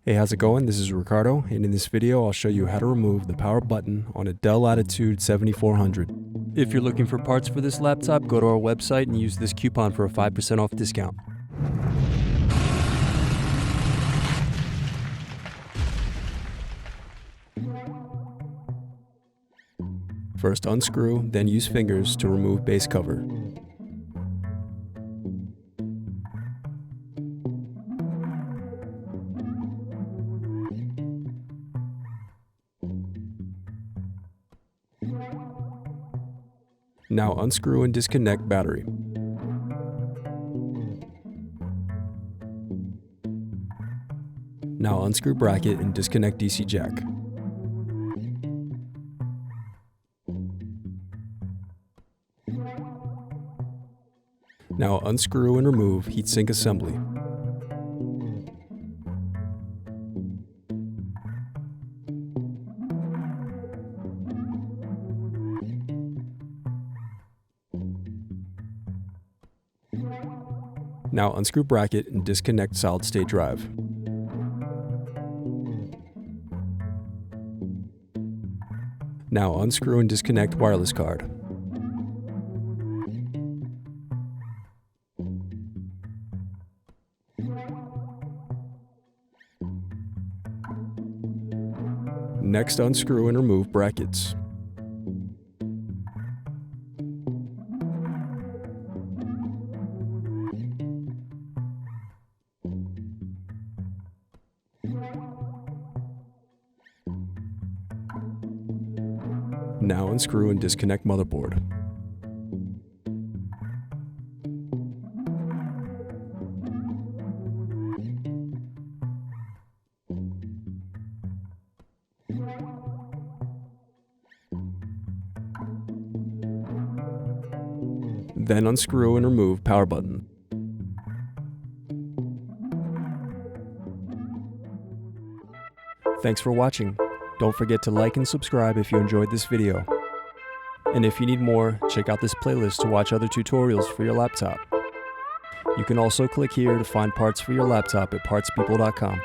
Hey, how's it going? This is Ricardo, and in this video I'll show you how to remove the power button on a Dell Latitude 7400. If you're looking for parts for this laptop, go to our website and use this coupon for a 5% off discount. First unscrew, then use fingers to remove base cover. Now unscrew and disconnect battery. Now unscrew bracket and disconnect DC jack. Now unscrew and remove heatsink assembly. Now unscrew bracket and disconnect solid state drive. Now unscrew and disconnect wireless card. Next, unscrew and remove brackets. Now unscrew and disconnect motherboard. Then unscrew and remove power button. Thanks for watching. Don't forget to like and subscribe if you enjoyed this video. And if you need more, check out this playlist to watch other tutorials for your laptop. You can also click here to find parts for your laptop at partspeople.com.